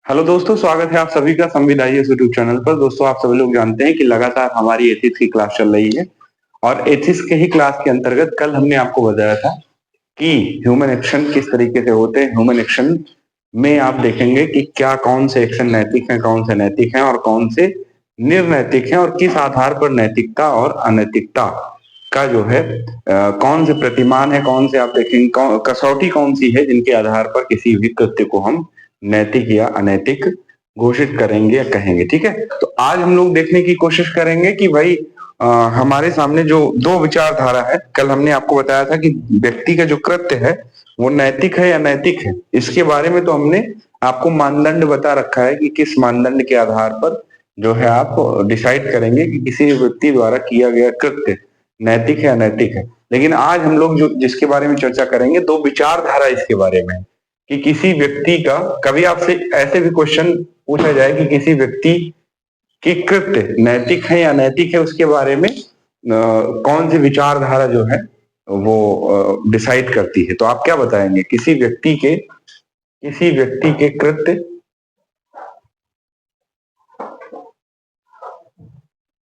Hello दोस्तों, स्वागत है आप सभी का संविदाई यूट्यूब चैनल पर। दोस्तों, आप सभी लोग जानते हैं कि लगातार हमारी एथिक्स की क्लास चल रही है और एथिक्स के ही क्लास के अंतर्गत कल हमने आपको बताया था कि ह्यूमन एक्शन किस तरीके से होते हैं। ह्यूमन एक्शन में आप देखेंगे कि क्या कौन से एक्शन नैतिक हैं, कौन से नैतिक हैं और कौन से निर्नैतिक हैं, और किस आधार पर नैतिकता और अनैतिकता का जो है कौन से प्रतिमान है, कौन से आप देखेंगे कसौटी कौन सी है जिनके आधार पर किसी भी कृत्य को हम नैतिक या अनैतिक घोषित करेंगे या कहेंगे। ठीक है, तो आज हम लोग देखने की कोशिश करेंगे कि भाई हमारे सामने जो दो विचारधारा है, कल हमने आपको बताया था कि व्यक्ति का जो कृत्य है वो नैतिक है या अनैतिक है। इसके बारे में तो हमने आपको मानदंड बता रखा है कि किस मानदंड के आधार पर जो है आप डिसाइड करेंगे कि किसी व्यक्ति द्वारा किया गया कृत्य नैतिक है अनैतिक है। लेकिन आज हम लोग जो जिसके बारे में चर्चा करेंगे, दो विचारधारा इसके बारे में कि किसी व्यक्ति का, कभी आपसे ऐसे भी क्वेश्चन पूछा जाए कि किसी व्यक्ति की कृत्य नैतिक है या अनैतिक है, उसके बारे में कौन सी विचारधारा जो है वो डिसाइड करती है, तो आप क्या बताएंगे? किसी व्यक्ति के कृत्य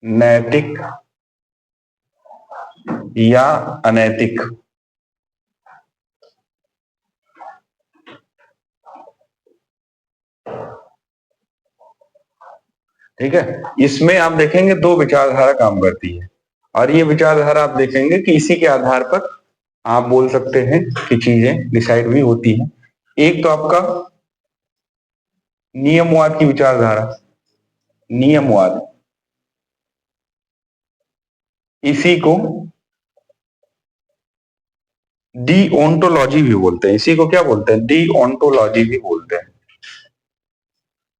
नैतिक या अनैतिक। ठीक है, इसमें आप देखेंगे दो विचारधारा काम करती है और ये विचारधारा आप देखेंगे कि इसी के आधार पर आप बोल सकते हैं कि चीजें डिसाइड भी होती हैं। एक तो आपका नियमवाद की विचारधारा, नियमवाद, इसी को डीओंटोलॉजी भी बोलते हैं। इसी को क्या बोलते हैं? डीओंटोलॉजी भी बोलते हैं,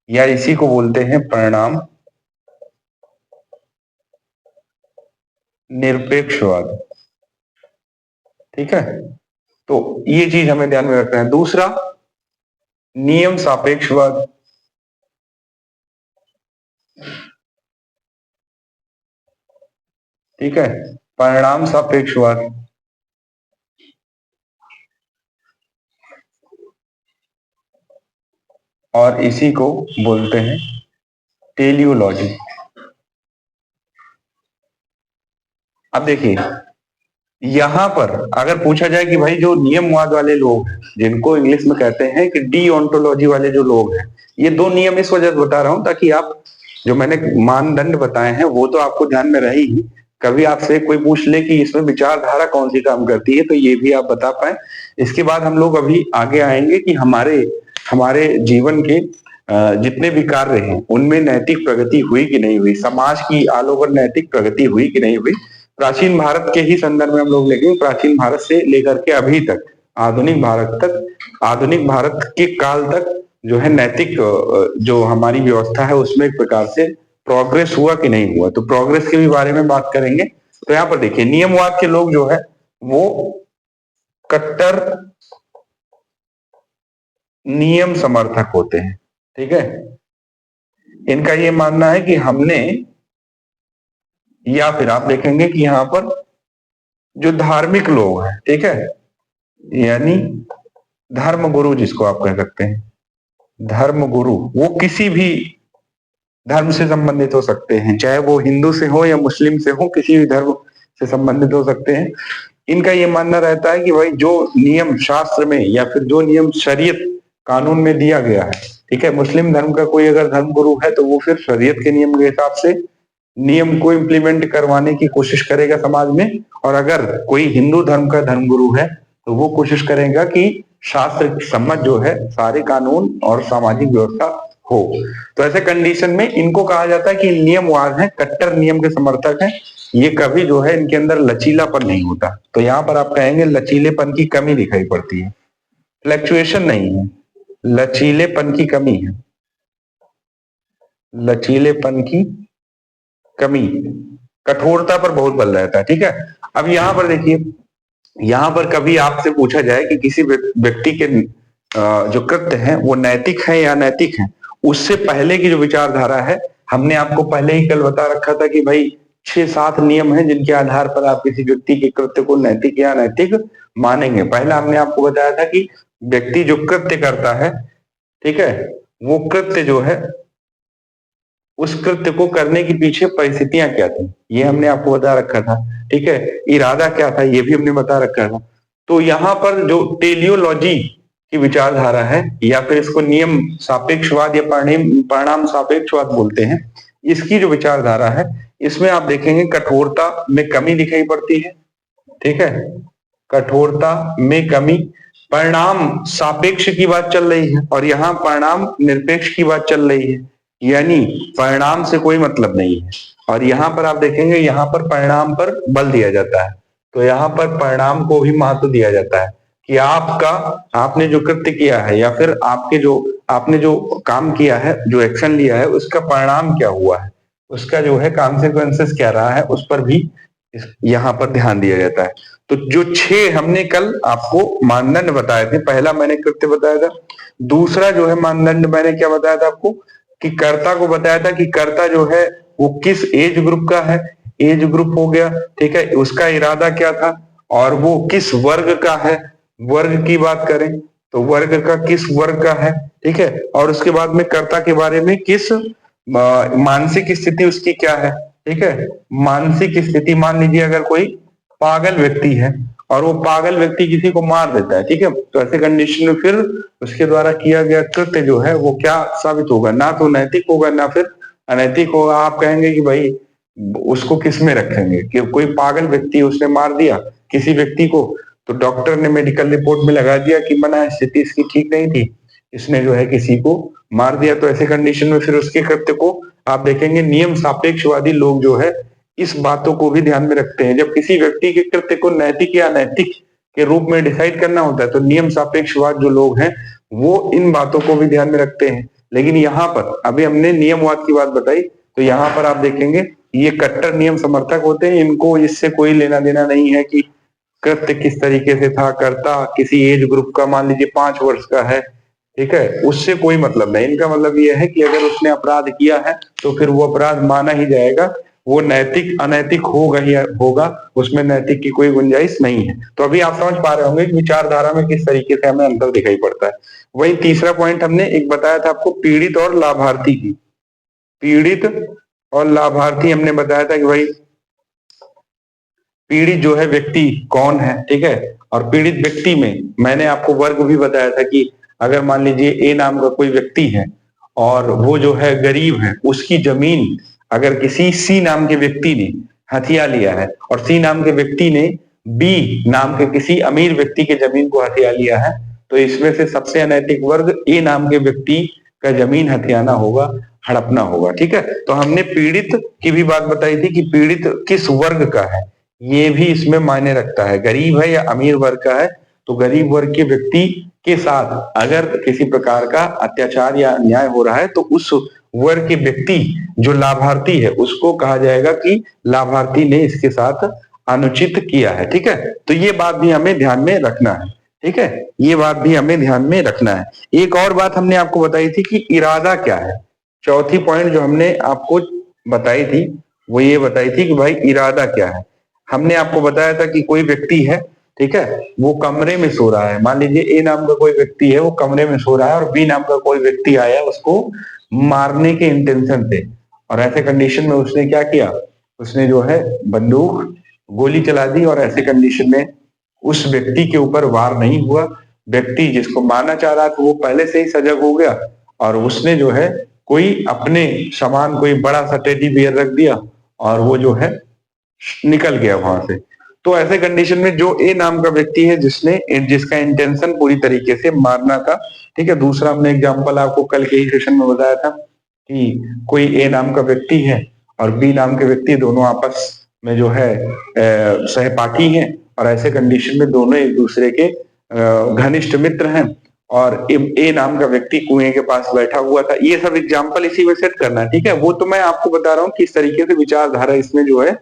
या इसी को बोलते हैं परिणाम निरपेक्षवाद। ठीक है, तो ये चीज हमें ध्यान में रखना है। दूसरा, नियम सापेक्षवाद। ठीक है, परिणाम सापेक्षवाद। और इसी को बोलते हैं टेलियोलॉजी। अब देखिए, यहां पर अगर पूछा जाए कि भाई जो नियमवाद वाले लोग हैं, जिनको इंग्लिश में कहते हैं कि डीओंटोलॉजी वाले जो लोग हैं, ये दो नियम इस वजह से बता रहा हूं ताकि आप जो मैंने मानदंड बताए हैं वो तो आपको ध्यान में रहे ही। कभी आपसे कोई पूछ ले कि इसमें विचारधारा कौन सी काम करती है, तो ये भी आप बता पाए। इसके बाद हम लोग अभी आगे आएंगे कि हमारे हमारे जीवन के जितने भी कार्य हैं उनमें नैतिक प्रगति हुई कि नहीं हुई, समाज की ऑल ओवर नैतिक प्रगति हुई कि नहीं हुई। प्राचीन भारत के ही संदर्भ में हम लोग लेंगे, प्राचीन भारत से लेकर के अभी तक आधुनिक भारत तक, आधुनिक भारत के काल तक जो है नैतिक जो हमारी व्यवस्था है उसमें एक प्रकार से प्रोग्रेस हुआ कि नहीं हुआ, तो प्रोग्रेस के भी बारे में बात करेंगे। तो यहाँ पर देखिए, नियमवाद के लोग जो है वो कट्टर नियम समर्थक होते हैं। ठीक है, इनका ये मानना है कि हमने, या फिर आप देखेंगे कि यहाँ पर जो धार्मिक लोग हैं, ठीक है, यानी धर्म गुरु जिसको आप कह सकते हैं, धर्म गुरु, वो किसी भी धर्म से संबंधित हो सकते हैं, चाहे वो हिंदू से हो या मुस्लिम से हो, किसी भी धर्म से संबंधित हो सकते हैं। इनका ये मानना रहता है कि भाई जो नियम शास्त्र में या फिर जो नियम शरीयत कानून में दिया गया है, ठीक है, मुस्लिम धर्म का कोई अगर धर्म गुरु है तो वो फिर शरीयत के नियम के हिसाब से नियम को इम्प्लीमेंट करवाने की कोशिश करेगा समाज में, और अगर कोई हिंदू धर्म का धर्म गुरु है तो वो कोशिश करेगा कि शास्त्र सम्मत जो है सारे कानून और सामाजिक व्यवस्था हो। तो ऐसे कंडीशन में इनको कहा जाता है कि नियमवाद है, कट्टर नियम के समर्थक है। ये कभी जो है इनके अंदर लचीलापन नहीं होता, तो यहाँ पर आप कहेंगे लचीलेपन की कमी दिखाई पड़ती है, फ्लैक्चुएशन नहीं है, लचीलेपन की कमी है, लचीलेपन की कमी, कठोरता पर बहुत बल रहता है। ठीक है, अब यहाँ पर देखिए, यहाँ पर कभी आपसे पूछा जाए कि किसी व्यक्ति के जो कृत्य है वो नैतिक है या अनैतिक है, उससे पहले की जो विचारधारा है, हमने आपको पहले ही कल बता रखा था कि भाई 6-7 नियम हैं जिनके आधार पर आप किसी व्यक्ति के कृत्य को नैतिक या अनैतिक मानेंगे। पहला हमने आपको बताया था कि व्यक्ति जो कृत्य करता है, ठीक है, वो कृत्य जो है, उस कृत्य को करने के पीछे परिस्थितियां क्या थी, ये हमने आपको बता रखा था। ठीक है, इरादा क्या था ये भी हमने बता रखा था। तो यहाँ पर जो टेलियोलॉजी की विचारधारा है, या फिर इसको नियम सापेक्षवाद या परिणाम सापेक्षवाद बोलते हैं, इसकी जो विचारधारा है, इसमें आप देखेंगे कठोरता में कमी दिखाई पड़ती है। ठीक है, कठोरता में कमी, परिणाम सापेक्ष की बात चल रही है और यहाँ परिणाम निरपेक्ष की बात चल रही है, यानी परिणाम से कोई मतलब नहीं है। और यहाँ पर आप देखेंगे, यहाँ पर परिणाम पर बल दिया जाता है, तो यहाँ पर परिणाम को भी महत्व दिया जाता है कि आपने जो कृत्य किया है, या फिर आपने जो काम किया है, जो एक्शन लिया है, उसका परिणाम क्या हुआ है, उसका जो है कॉन्सिक्वेंसेस क्या रहा है, उस पर भी यहाँ पर ध्यान दिया जाता है। तो जो 6 हमने कल आपको मानदंड बताए थे, पहला मैंने कृत्य बताया था, दूसरा जो है मानदंड मैंने क्या बताया था आपको, कि कर्ता को बताया था कि कर्ता जो है वो किस एज ग्रुप का है, एज ग्रुप हो गया। ठीक है, उसका इरादा क्या था, और वो किस वर्ग का है, वर्ग की बात करें तो वर्ग का किस वर्ग का है। ठीक है, और उसके बाद में कर्ता के बारे में किस मानसिक स्थिति उसकी क्या है। ठीक है, मानसिक स्थिति, मान लीजिए अगर कोई पागल व्यक्ति है और वो पागल व्यक्ति किसी को मार देता है, ठीक है, तो ऐसे कंडीशन में फिर उसके द्वारा किया गया कृत्य जो है वो क्या साबित होगा, ना तो नैतिक होगा ना फिर अनैतिक होगा। आप कहेंगे कि भाई उसको किस में रखेंगे, कि कोई पागल व्यक्ति उसने मार दिया किसी व्यक्ति को, तो डॉक्टर ने मेडिकल रिपोर्ट में लगा दिया कि मना स्थिति इसकी ठीक नहीं थी, इसने जो है किसी को मार दिया, तो ऐसे कंडीशन में फिर उसके कृत्य को आप देखेंगे नियम सापेक्षवादी लोग जो है इस बातों को भी ध्यान में रखते हैं। जब किसी व्यक्ति के कृत्य को नैतिक या अनैतिक के रूप में डिसाइड करना होता है, तो नियम सापेक्षवाद जो लोग हैं वो इन बातों को भी ध्यान में रखते हैं। लेकिन यहाँ पर अभी हमने नियमवाद की बात बताई, तो यहाँ पर आप देखेंगे ये कट्टर नियम समर्थक होते हैं, इनको इससे कोई लेना देना नहीं है कि कृत्य किस तरीके से था, करता किसी एज ग्रुप का मान लीजिए 5 वर्ष का है, ठीक है, उससे कोई मतलब नहीं। इनका मतलब यह है कि अगर उसने अपराध किया है तो फिर वो अपराध माना ही जाएगा, वो नैतिक अनैतिक होगा ही होगा, उसमें नैतिक की कोई गुंजाइश नहीं है। तो अभी आप समझ पा रहे होंगे कि विचारधारा में किस तरीके से हमें अंतर दिखाई पड़ता है। वही तीसरा पॉइंट हमने एक बताया था आपको, पीड़ित और लाभार्थी की। पीड़ित और लाभार्थी हमने बताया था कि भाई पीड़ित जो है व्यक्ति कौन है, ठीक है, और पीड़ित व्यक्ति में मैंने आपको वर्ग भी बताया था कि अगर मान लीजिए ए नाम का कोई व्यक्ति है और वो जो है गरीब है, उसकी जमीन अगर किसी सी नाम के व्यक्ति ने हथिया लिया है और सी नाम के व्यक्ति ने बी नाम के किसी अमीर व्यक्ति के जमीन को हथिया लिया है, तो इसमें से सबसे अनैतिक वर्ग ए नाम के व्यक्ति का जमीन हथियाना होगा, हड़पना होगा। ठीक है, तो हमने पीड़ित की भी बात बताई थी कि पीड़ित किस वर्ग का है, ये भी इसमें मायने रखता है, गरीब है या अमीर वर्ग का है। तो गरीब वर्ग के व्यक्ति के साथ अगर किसी प्रकार का अत्याचार या अन्याय हो रहा है तो उस वर्ग के व्यक्ति जो लाभार्थी है उसको कहा जाएगा कि लाभार्थी ने इसके साथ अनुचित किया है। ठीक है, तो ये बात भी हमें ध्यान में रखना है। ठीक है, ये बात भी हमें ध्यान में रखना है। एक और बात हमने आपको बताई थी कि इरादा क्या है। चौथी पॉइंट जो हमने आपको बताई थी वो ये बताई थी कि भाई इरादा क्या है। हमने आपको बताया था कि कोई व्यक्ति है, ठीक है, वो कमरे में सो रहा है, मान लीजिए ए नाम का कोई व्यक्ति है वो कमरे में सो रहा है और बी नाम का कोई व्यक्ति आया उसको मारने के इंटेंशन से, और ऐसे कंडीशन में उसने क्या किया, उसने जो है बंदूक गोली चला दी और ऐसे कंडीशन में उस व्यक्ति के ऊपर वार नहीं हुआ। व्यक्ति जिसको मारना चाह रहा था वो पहले से ही सजग हो गया और उसने जो है कोई अपने सामान कोई बड़ा सा टेडी बियर रख दिया और वो जो है निकल गया वहां से। तो ऐसे कंडीशन में जो ए नाम का व्यक्ति है जिसका इंटेंशन पूरी तरीके से मारना था। ठीक है, दूसरा हमने एग्जांपल आपको कल के ही सेशन में बताया था कि कोई ए नाम का व्यक्ति है और बी नाम के व्यक्ति दोनों आपस में जो है सहपाठी हैं और ऐसे कंडीशन में दोनों एक दूसरे के घनिष्ठ मित्र हैं और ए नाम का व्यक्ति कुएं के पास बैठा हुआ था। ये सब एग्जाम्पल इसी में सेट करना है। ठीक है, वो तो मैं आपको बता रहा हूँ किस तरीके से विचारधारा इसमें जो है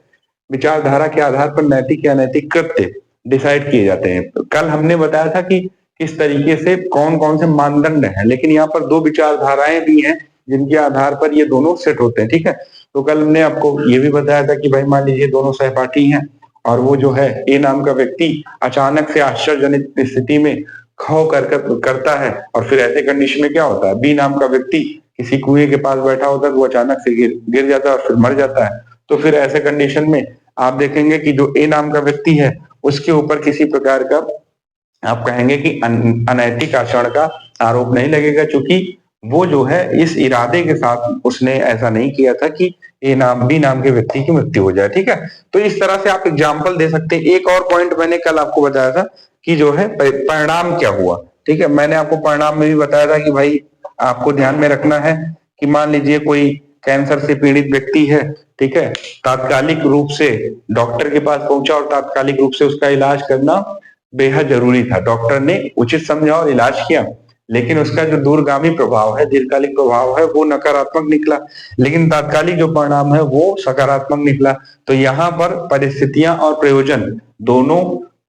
विचारधारा के आधार पर नैतिक या अनैतिक कृत्य डिसाइड किए जाते हैं। तो कल हमने बताया था कि किस तरीके से कौन कौन से मानदंड हैं, लेकिन यहाँ पर 2 विचारधाराएं भी हैं जिनके आधार पर ये दोनों सेट होते हैं। ठीक है, तो कल हमने आपको ये भी बताया था कि भाई मान लीजिए दोनों सहपाठी हैं और वो जो है ए नाम का व्यक्ति अचानक से आश्चर्यजनक स्थिति में खो करता है, और फिर ऐसे कंडीशन में क्या होता है, बी नाम का व्यक्ति किसी कुएं के पास बैठा होता है, वो अचानक से गिर जाता है और फिर मर जाता है। तो फिर ऐसे कंडीशन में आप देखेंगे कि जो ए नाम का व्यक्ति है उसके ऊपर किसी प्रकार का आप कहेंगे कि अनैतिक आचरण का आरोप नहीं लगेगा, क्योंकि वो जो है इस इरादे के साथ उसने ऐसा नहीं किया था कि बी नाम के व्यक्ति की मृत्यु हो जाए। ठीक है, तो इस तरह से आप एग्जाम्पल दे सकते हैं। एक और पॉइंट मैंने कल आपको बताया था कि जो है परिणाम क्या हुआ। ठीक है, मैंने आपको परिणाम में भी बताया था कि भाई आपको ध्यान में रखना है कि मान लीजिए कोई कैंसर से पीड़ित व्यक्ति है, ठीक है, तात्कालिक रूप से डॉक्टर के पास पहुंचा और तात्कालिक रूप से उसका इलाज करना बेहद जरूरी था। डॉक्टर ने उचित समझा और इलाज किया, लेकिन उसका जो दूरगामी प्रभाव है, दीर्घकालिक प्रभाव है, वो नकारात्मक निकला, लेकिन तात्कालिक जो परिणाम है वो सकारात्मक निकला। तो यहाँ पर परिस्थितियां और प्रयोजन दोनों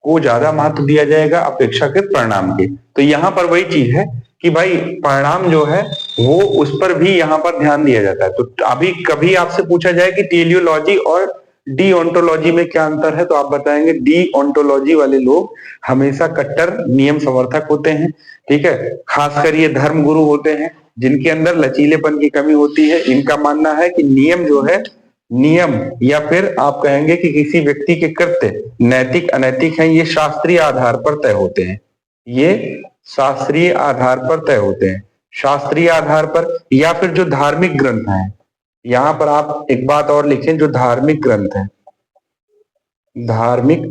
को ज्यादा महत्व दिया जाएगा अपेक्षाकृत परिणाम के। तो यहाँ पर वही चीज है कि भाई परिणाम जो है वो उस पर भी यहाँ पर ध्यान दिया जाता है। तो अभी कभी आपसे पूछा जाए कि टेलियोलॉजी और डीओंटोलॉजी में क्या अंतर है, तो आप बताएंगे डीओंटोलॉजी वाले लोग हमेशा कट्टर नियम समर्थक होते हैं। ठीक है, खासकर ये धर्म गुरु होते हैं जिनके अंदर लचीलेपन की कमी होती है। इनका मानना है कि नियम जो है, नियम या फिर आप कहेंगे कि किसी व्यक्ति के कृत्य नैतिक अनैतिक हैं, ये शास्त्रीय आधार पर तय होते हैं। ये शास्त्रीय आधार पर तय होते हैं, शास्त्रीय आधार पर, या फिर जो धार्मिक ग्रंथ हैं। यहां पर आप एक बात और लिखें, जो धार्मिक ग्रंथ हैं, धार्मिक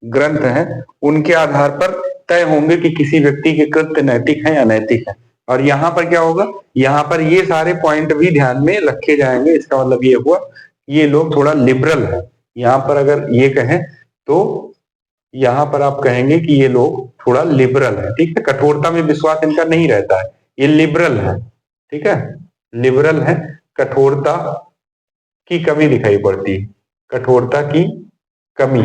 ग्रंथ हैं, उनके आधार पर तय होंगे कि किसी व्यक्ति के कृत्य नैतिक है या अनैतिक है। और यहाँ पर क्या होगा, यहाँ पर ये सारे पॉइंट भी ध्यान में रखे जाएंगे। इसका मतलब ये हुआ ये लोग थोड़ा लिबरल है। यहाँ पर अगर ये कहें तो यहाँ पर आप कहेंगे कि ये लोग थोड़ा लिबरल है। ठीक है, कठोरता में विश्वास इनका नहीं रहता है, ये लिबरल है। ठीक है, लिबरल है, कठोरता की कमी दिखाई पड़ती है, कठोरता की कमी।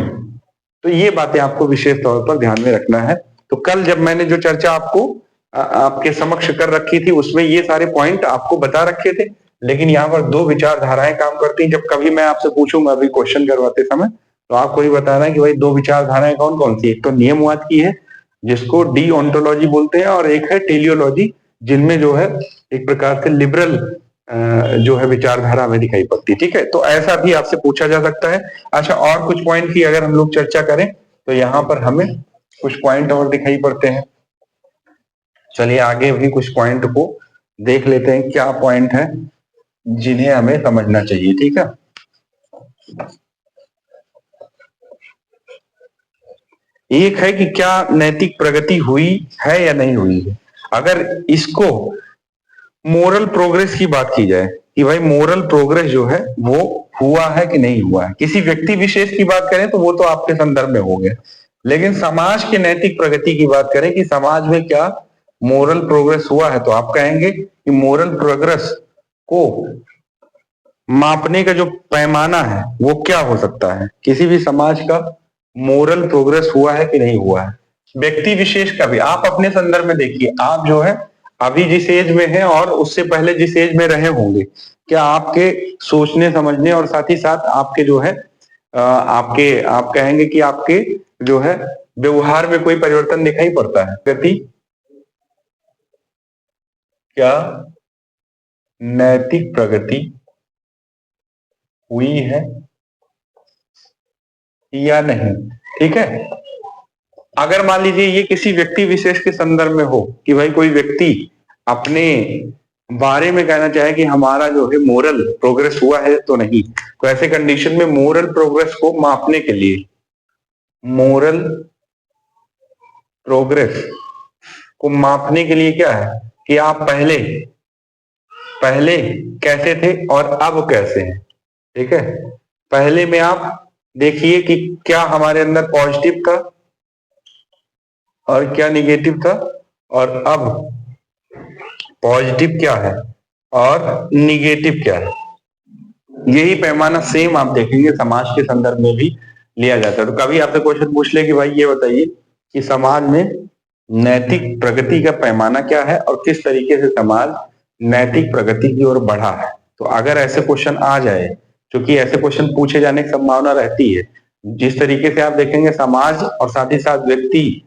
तो ये बातें आपको विशेष तौर पर ध्यान में रखना है। तो कल जब मैंने जो चर्चा आपको आपके समक्ष कर रखी थी उसमें ये सारे पॉइंट आपको बता रखे थे, लेकिन यहाँ पर दो विचारधाराएं काम करती हैं। जब कभी मैं आपसे पूछूंगा अभी क्वेश्चन करवाते समय, तो आपको ही बताना है कि भाई दो विचारधाराएं कौन कौन सी। एक तो नियमवाद की है जिसको डीओंटोलॉजी बोलते हैं, और एक है टेलियोलॉजी जिनमें जो है एक प्रकार से लिबरल जो है विचारधारा में दिखाई पड़ती है। ठीक है, तो ऐसा भी आपसे पूछा जा सकता है। अच्छा, और कुछ पॉइंट की अगर हम लोग चर्चा करें तो यहाँ पर हमें कुछ पॉइंट और दिखाई पड़ते हैं। चलिए आगे भी कुछ पॉइंट को देख लेते हैं, क्या पॉइंट है जिन्हें हमें समझना चाहिए। ठीक है, एक है कि क्या नैतिक प्रगति हुई है या नहीं हुई है। अगर इसको मोरल प्रोग्रेस की बात की जाए कि भाई मोरल प्रोग्रेस जो है वो हुआ है कि नहीं हुआ है, किसी व्यक्ति विशेष की बात करें तो वो तो आपके संदर्भ में हो गया, लेकिन समाज के नैतिक प्रगति की बात करें कि समाज में क्या मोरल प्रोग्रेस हुआ है, तो आप कहेंगे कि मोरल प्रोग्रेस को मापने का जो पैमाना है वो क्या हो सकता है, किसी भी समाज का मोरल प्रोग्रेस हुआ है कि नहीं हुआ है। व्यक्ति विशेष का भी आप अपने संदर्भ में देखिए, आप जो है अभी जिस एज में हैं और उससे पहले जिस एज में रहे होंगे, क्या आपके सोचने समझने और साथ ही साथ आपके जो है आपके आप कहेंगे कि आपके जो है व्यवहार में कोई परिवर्तन दिखाई पड़ता है। गति क्या नैतिक प्रगति हुई है या नहीं। ठीक है, अगर मान लीजिए ये किसी व्यक्ति विशेष के संदर्भ में हो कि भाई कोई व्यक्ति अपने बारे में कहना चाहे कि हमारा जो है मोरल प्रोग्रेस हुआ है तो नहीं, तो ऐसे कंडीशन में मोरल प्रोग्रेस को मापने के लिए, मोरल प्रोग्रेस को मापने के लिए क्या है कि आप पहले पहले कैसे थे और अब कैसे हैं। ठीक है, पहले में आप देखिए कि क्या हमारे अंदर पॉजिटिव था और क्या निगेटिव था, और अब पॉजिटिव क्या है और निगेटिव क्या है। यही पैमाना सेम आप देखेंगे समाज के संदर्भ में भी लिया जाता है। तो कभी आपसे क्वेश्चन पूछ ले कि भाई ये बताइए कि समाज में नैतिक प्रगति का पैमाना क्या है और किस तरीके से समाज नैतिक प्रगति की ओर बढ़ा है। तो अगर ऐसे क्वेश्चन आ जाए, क्योंकि ऐसे क्वेश्चन पूछे जाने की संभावना रहती है, जिस तरीके से आप देखेंगे समाज और साथ ही साथ व्यक्ति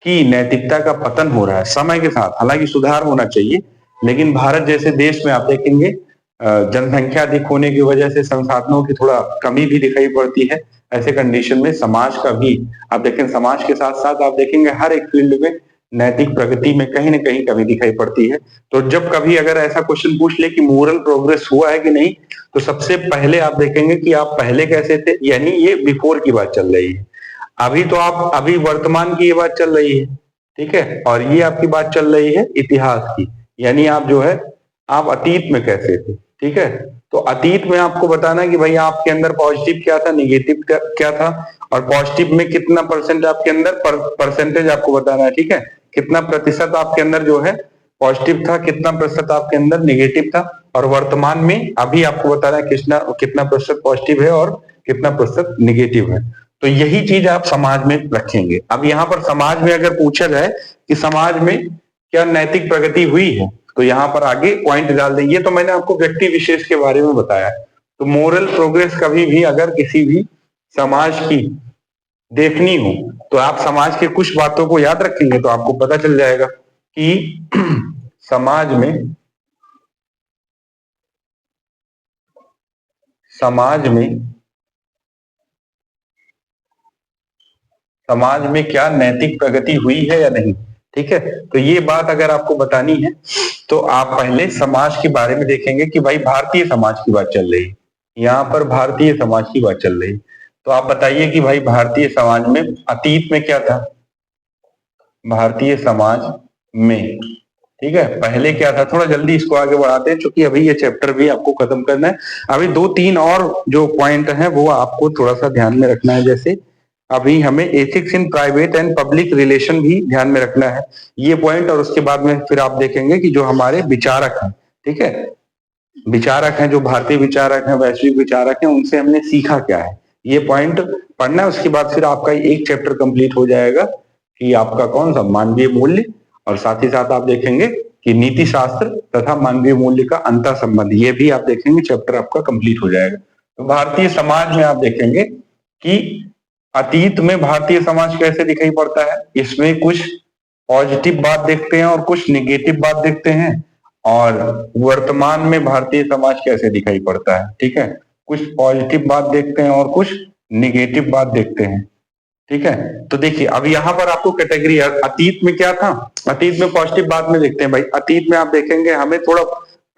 कि नैतिकता का पतन हो रहा है समय के साथ। हालांकि सुधार होना चाहिए, लेकिन भारत जैसे देश में आप देखेंगे जनसंख्या अधिक होने की वजह से संसाधनों की थोड़ा कमी भी दिखाई पड़ती है। ऐसे कंडीशन में समाज का भी आप देखें, समाज के साथ साथ आप देखेंगे हर एक फील्ड में नैतिक प्रगति में कहीं ना कहीं कमी दिखाई पड़ती है। तो जब कभी अगर ऐसा क्वेश्चन पूछ ले कि मोरल प्रोग्रेस हुआ है कि नहीं, तो सबसे पहले आप देखेंगे कि आप पहले कैसे थे, यानी ये बिफोर की बात चल रही है। अभी तो आप अभी वर्तमान की ये बात चल रही है, ठीक है, और ये आपकी बात चल रही है इतिहास की, यानी आप जो है आप अतीत में कैसे थे, ठीक है। तो अतीत में आपको बताना है कि भाई आपके अंदर पॉजिटिव क्या था, निगेटिव क्या था, और पॉजिटिव में कितना परसेंट आपके अंदर परसेंटेज आपको बताना है, ठीक है, कितना प्रतिशत आपके अंदर जो है पॉजिटिव था, कितना प्रतिशत आपके अंदर निगेटिव था, और वर्तमान में अभी आपको बताना है कितना कितना प्रतिशत पॉजिटिव है और कितना प्रतिशत निगेटिव है। तो यही चीज आप समाज में रखेंगे। अब यहाँ पर समाज में अगर पूछा जाए कि समाज में क्या नैतिक प्रगति हुई है, तो यहाँ पर आगे पॉइंट डाल देंगे। तो मैंने आपको व्यक्ति विशेष के बारे में बताया। तो मोरल प्रोग्रेस कभी भी अगर किसी भी समाज की देखनी हो, तो आप समाज के कुछ बातों को याद रखेंगे तो आपको पता चल जाएगा कि समाज में समाज में समाज में क्या नैतिक प्रगति हुई है या नहीं, ठीक है। तो ये बात अगर आपको बतानी है तो आप पहले समाज के बारे में देखेंगे कि भाई भारतीय समाज की बात चल रही है, यहाँ पर भारतीय समाज की बात चल रही है। तो आप बताइए कि भाई भारतीय समाज में अतीत में क्या था, भारतीय समाज में, ठीक है, पहले क्या था। थोड़ा जल्दी इसको आगे बढ़ाते हैं क्योंकि अभी ये चैप्टर भी आपको खत्म करना है। अभी दो तीन और जो पॉइंट है वो आपको थोड़ा सा ध्यान में रखना है। जैसे अभी हमें ethics in private and public relation भी ध्यान में रखना है, ये पॉइंट। और उसके बाद में फिर आप देखेंगे कि जो हमारे विचारक हैं, ठीक है, विचारक हैं, जो भारतीय विचारक हैं, वैश्विक विचारक हैं, उनसे हमने सीखा क्या है, ये पॉइंट पढ़ना है। उसके बाद फिर आपका एक चैप्टर कंप्लीट हो जाएगा कि आपका कौन सा मानवीय मूल्य, और साथ ही साथ आप देखेंगे कि नीति शास्त्र तथा मानवीय मूल्य का अंतर संबंध, ये भी आप देखेंगे, चैप्टर आपका कंप्लीट हो जाएगा। तो भारतीय समाज में आप देखेंगे कि अतीत में भारतीय समाज कैसे दिखाई पड़ता है, इसमें कुछ पॉजिटिव बात देखते हैं और कुछ निगेटिव बात देखते हैं। और वर्तमान में भारतीय समाज कैसे दिखाई पड़ता है, ठीक है, कुछ पॉजिटिव बात देखते हैं और कुछ निगेटिव बात देखते हैं, ठीक है। तो देखिए अब यहाँ पर आपको कैटेगरी, अतीत में क्या था, अतीत में पॉजिटिव बात में देखते हैं भाई। अतीत में आप देखेंगे हमें थोड़ा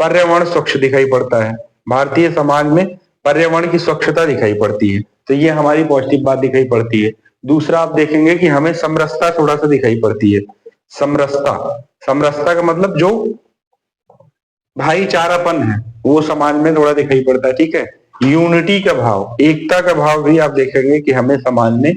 पर्यावरण स्वच्छ दिखाई पड़ता है, भारतीय समाज में पर्यावरण की स्वच्छता दिखाई पड़ती है, तो ये हमारी पॉजिटिव बात दिखाई पड़ती है। दूसरा आप देखेंगे कि हमें समरसता थोड़ा सा दिखाई पड़ती है। समरसता, समरसता का मतलब जो भाईचारापन है वो समाज में थोड़ा दिखाई पड़ता है, ठीक है। यूनिटी का भाव, एकता का भाव भी आप देखेंगे कि हमें समाज में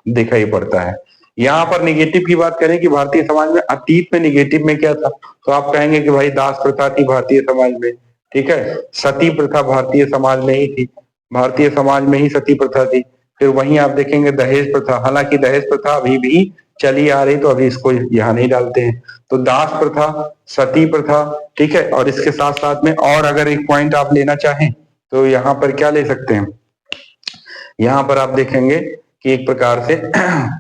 दिखाई पड़ता है। यहाँ पर निगेटिव की बात करें कि भारतीय समाज में अतीत में निगेटिव में क्या था, तो आप कहेंगे कि भाई दास प्रथा थी भारतीय समाज में, ठीक है, सती प्रथा भारतीय समाज में ही थी, भारतीय समाज में ही सती प्रथा थी। फिर वहीं आप देखेंगे दहेज प्रथा, हालांकि दहेज प्रथा अभी भी चली आ रही, तो अभी इसको यहाँ नहीं डालते हैं। तो दास प्रथा, सती प्रथा, ठीक है, और इसके साथ साथ में और अगर एक पॉइंट आप लेना चाहें तो यहाँ पर क्या ले सकते हैं, यहाँ पर आप देखेंगे कि एक प्रकार से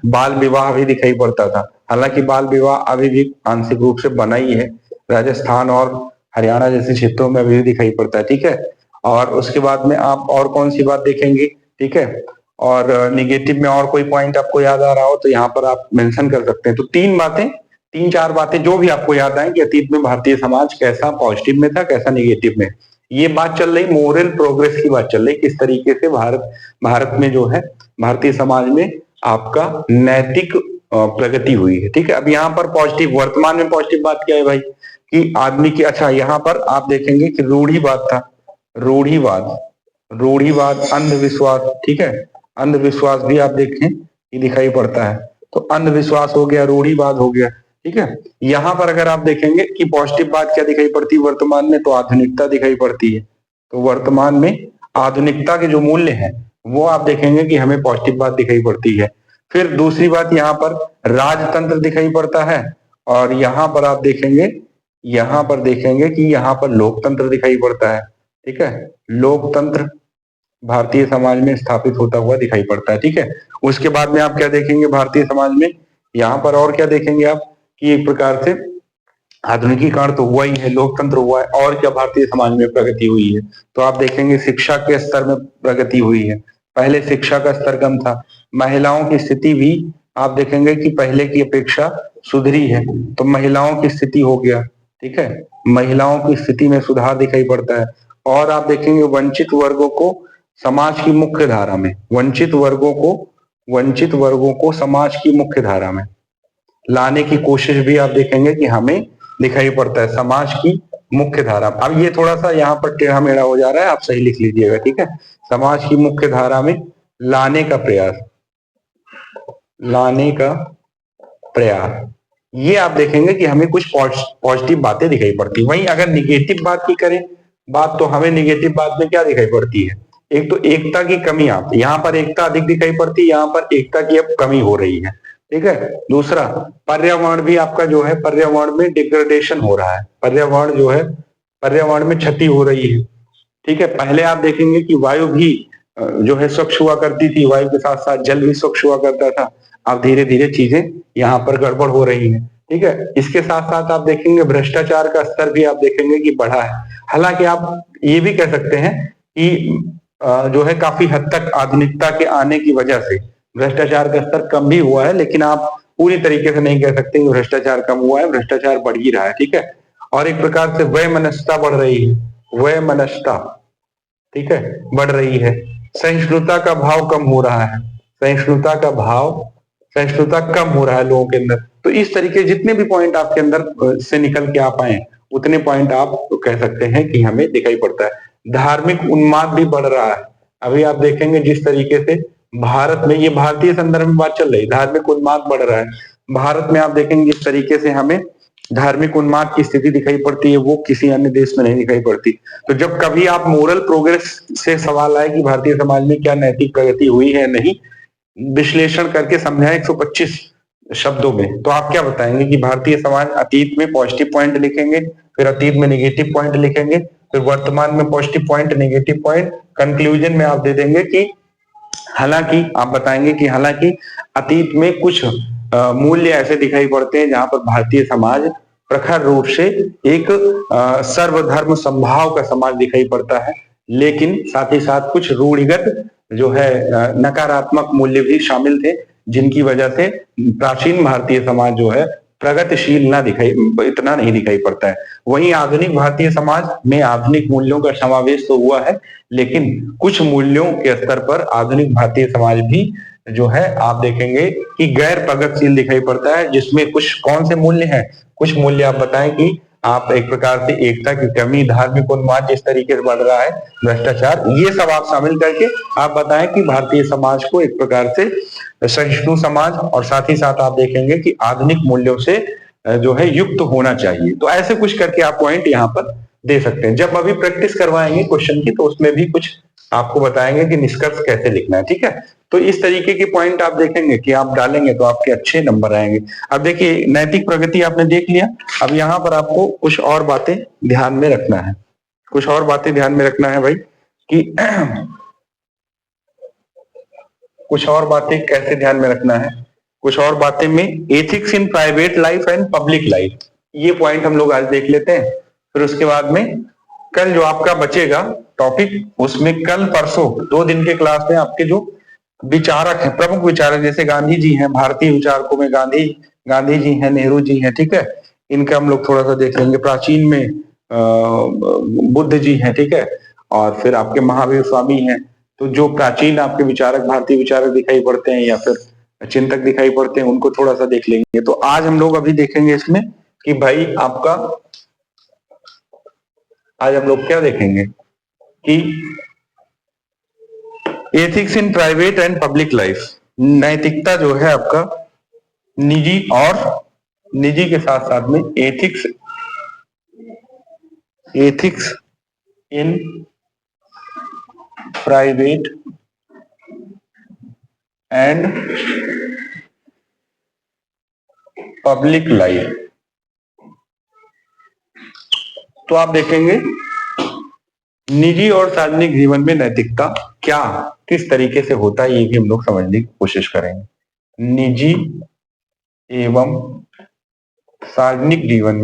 बाल विवाह भी दिखाई पड़ता था। हालांकि बाल विवाह अभी भी आंशिक रूप से बना ही है, राजस्थान और हरियाणा जैसे क्षेत्रों में अभी भी दिखाई पड़ता है, ठीक है। और उसके बाद में आप और कौन सी बात देखेंगे, ठीक है, और निगेटिव में और कोई पॉइंट आपको याद आ रहा हो तो यहाँ पर आप मेंशन कर सकते हैं। तो तीन बातें, तीन चार बातें जो भी आपको याद आए कि अतीत में भारतीय समाज कैसा पॉजिटिव में था, कैसा निगेटिव में। ये बात चल रही मोरल प्रोग्रेस की बात चल रही, किस तरीके से भारत में जो है भारतीय समाज में आपका नैतिक प्रगति हुई है, ठीक है। अब यहाँ पर पॉजिटिव, वर्तमान में पॉजिटिव बात क्या है भाई कि आदमी की, अच्छा यहाँ पर आप देखेंगे कि रूढ़िवाद था, रूढ़िवाद, रूढ़िवाद, अंधविश्वास, ठीक है, अंधविश्वास भी आप देखें ये दिखाई पड़ता है। तो अंधविश्वास हो गया, रूढ़िवाद हो गया, ठीक है। यहाँ पर अगर आप देखेंगे कि पॉजिटिव बात क्या दिखाई पड़ती है वर्तमान में, तो आधुनिकता दिखाई पड़ती है। तो वर्तमान में आधुनिकता के जो मूल्य हैं वो आप देखेंगे कि हमें पॉजिटिव बात दिखाई पड़ती है। फिर दूसरी बात यहाँ पर राजतंत्र दिखाई पड़ता है, और यहाँ पर आप देखेंगे, यहाँ पर देखेंगे कि यहाँ पर लोकतंत्र दिखाई पड़ता है, ठीक है, लोकतंत्र भारतीय समाज में स्थापित होता हुआ दिखाई पड़ता है, ठीक है। उसके बाद में आप क्या देखेंगे भारतीय समाज में यहाँ पर और क्या देखेंगे आप कि एक प्रकार से आधुनिकीकरण तो हुआ ही है, लोकतंत्र हुआ है, और क्या भारतीय समाज में प्रगति हुई है। तो आप देखेंगे शिक्षा के स्तर में प्रगति हुई है। पहले शिक्षा का स्तर कम था, महिलाओं की स्थिति भी आप देखेंगे कि पहले की अपेक्षा सुधरी है। तो महिलाओं की स्थिति हो गया, ठीक है, महिलाओं की स्थिति में सुधार दिखाई पड़ता है। और आप देखेंगे वंचित वर्गों को समाज की मुख्य धारा में, वंचित वर्गों को समाज की मुख्य धारा में लाने की कोशिश भी आप देखेंगे कि हमें दिखाई पड़ता है, समाज की मुख्य धारा। अब ये थोड़ा सा यहाँ पर टेढ़ा मेढ़ा हो जा रहा है, आप सही लिख लीजिएगा, ठीक है। समाज की मुख्य धारा में लाने का प्रयास, लाने का प्रयास, ये आप देखेंगे कि हमें कुछ पॉजिटिव बातें दिखाई पड़ती। वहीं अगर निगेटिव बात की करें बात, तो हमें निगेटिव बात में क्या दिखाई पड़ती है? एक तो एकता की कमी, आप यहाँ पर एकता अधिक दिखाई पड़ती है, यहाँ पर एकता की अब कमी हो रही है, ठीक है। दूसरा, पर्यावरण भी आपका जो है, पर्यावरण में डिग्रेडेशन हो रहा है, पर्यावरण जो है, पर्यावरण में क्षति हो रही है, ठीक है। पहले आप देखेंगे कि वायु भी जो है स्वच्छ हुआ करती थी, वायु के साथ साथ जल भी स्वच्छ हुआ करता था। अब धीरे धीरे चीजें यहाँ पर गड़बड़ हो रही हैं, ठीक है। इसके साथ साथ आप देखेंगे भ्रष्टाचार का स्तर भी आप देखेंगे कि बढ़ा है। हालांकि आप ये भी कह सकते हैं कि जो है काफी हद तक आधुनिकता के आने की वजह से भ्रष्टाचार का स्तर कम भी हुआ है, लेकिन आप पूरी तरीके से नहीं कह सकते कि भ्रष्टाचार कम हुआ है, भ्रष्टाचार बढ़ ही रहा है, ठीक है। और एक प्रकार से वयमनस्यता बढ़ रही है, वयमनस्यता, ठीक है, बढ़ रही है। सहिष्णुता का भाव कम हो रहा है, सहिष्णुता का भाव, सहिष्णुता कम हो रहा है लोगों के अंदर। तो इस तरीके जितने भी पॉइंट आपके अंदर से निकल के आ पाए उतने पॉइंट आप कह सकते हैं कि हमें दिखाई पड़ता है। धार्मिक उन्माद भी बढ़ रहा है। अभी आप देखेंगे जिस तरीके से भारत में, ये भारतीय संदर्भ में बात चल रही, धार्मिक उन्माद बढ़ रहा है भारत में। आप देखेंगे जिस तरीके से हमें धार्मिक उन्माद की स्थिति दिखाई पड़ती है, वो किसी अन्य देश में नहीं दिखाई पड़ती। तो जब कभी आप मोरल प्रोग्रेस से सवाल आए कि भारतीय समाज में क्या नैतिक प्रगति हुई है नहीं, विश्लेषण करके समझाएं 125 शब्दों में, तो आप क्या बताएंगे कि भारतीय समाज अतीत में पॉजिटिव पॉइंट लिखेंगे, फिर अतीत में निगेटिव पॉइंट लिखेंगे, फिर वर्तमान में positive point, negative point, conclusion में आप दे देंगे कि हालांकि आप बताएंगे कि हालांकि अतीत में कुछ मूल्य ऐसे दिखाई पड़ते हैं जहां पर भारतीय समाज प्रखर रूप से एक सर्वधर्म संभाव का समाज दिखाई पड़ता है, लेकिन साथ ही साथ कुछ रूढ़िगत जो है नकारात्मक मूल्य भी शामिल थे, जिनकी वजह से प्राचीन भारतीय समाज जो है प्रगतिशील ना दिखाई, इतना नहीं दिखाई पड़ता है। वहीं आधुनिक भारतीय समाज में आधुनिक मूल्यों का समावेश तो हुआ है, लेकिन कुछ मूल्यों के स्तर पर आधुनिक भारतीय समाज भी जो है आप देखेंगे कि गैर प्रगतिशील दिखाई पड़ता है, जिसमें कुछ कौन से मूल्य हैं, कुछ मूल्य आप बताएं कि आप एक प्रकार से एकता की कमी, धार्मिक उन्माद जिस तरीके से बढ़ रहा है, भ्रष्टाचार, ये सब आप शामिल करके आप बताएं कि भारतीय समाज को एक प्रकार से सहिष्णु समाज, और साथ ही साथ आप देखेंगे कि आधुनिक मूल्यों से जो है युक्त होना चाहिए। तो ऐसे कुछ करके आप पॉइंट यहाँ पर दे सकते हैं। जब अभी प्रैक्टिस करवाएंगे क्वेश्चन की, तो उसमें भी कुछ आपको बताएंगे कि निष्कर्ष कैसे लिखना है, ठीक है। तो इस तरीके के पॉइंट आप देखेंगे कि आप डालेंगे तो आपके अच्छे नंबर आएंगे। अब देखिए नैतिक प्रगति आपने देख लिया, अब यहाँ पर आपको कुछ और बातें ध्यान में रखना है, कुछ और बातें ध्यान में रखना है भाई कि कुछ और बातें कैसे ध्यान में रखना है, कुछ और बातें में ethics in private life and public life, ये पॉइंट हम लोग आज देख लेते हैं। फिर उसके बाद में कल जो आपका बचेगा टॉपिक, उसमें कल परसों 2 दिन के क्लास में आपके जो विचारक हैं, प्रमुख विचारक, जैसे गांधी जी हैं, भारतीय विचारकों में गांधी जी हैं, नेहरू जी हैं, ठीक है, इनका हम लोग थोड़ा सा देख लेंगे। प्राचीन में बुद्ध जी हैं, ठीक है, और फिर आपके महावीर स्वामी हैं। तो जो प्राचीन आपके विचारक, भारतीय विचारक दिखाई पड़ते हैं या फिर चिंतक दिखाई पड़ते हैं, उनको थोड़ा सा देख लेंगे। तो आज हम लोग अभी देखेंगे इसमें कि भाई आपका, आज हम लोग क्या देखेंगे कि ethics in private and public life, नैतिकता जो है आपका निजी और निजी के साथ साथ में ethics in private and public life. तो आप देखेंगे निजी और सार्वजनिक जीवन में नैतिकता क्या, किस तरीके से होता है, ये भी हम लोग समझने की कोशिश करेंगे। निजी एवं सार्वजनिक जीवन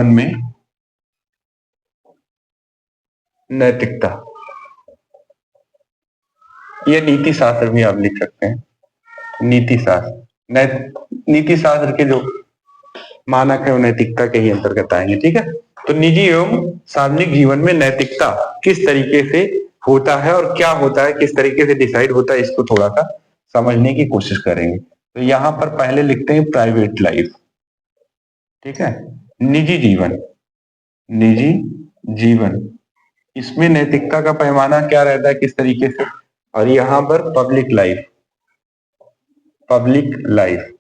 में नैतिकता। ये नीति शास्त्र भी आप लिख सकते हैं, नीति शास्त्र। नीति शास्त्र के जो मानक है वो नैतिकता के ही अंतर्गत आएंगे, ठीक है। तो निजी एवं सार्वजनिक जीवन में नैतिकता किस तरीके से होता है और क्या होता है, किस तरीके से डिसाइड होता है, इसको थोड़ा सा समझने की कोशिश करेंगे। तो यहाँ पर पहले लिखते हैं प्राइवेट लाइफ, ठीक है। निजी जीवन, निजी जीवन, इसमें नैतिकता का पैमाना क्या रहता है, किस तरीके से। और यहाँ पर पब्लिक लाइफ, पब्लिक लाइफ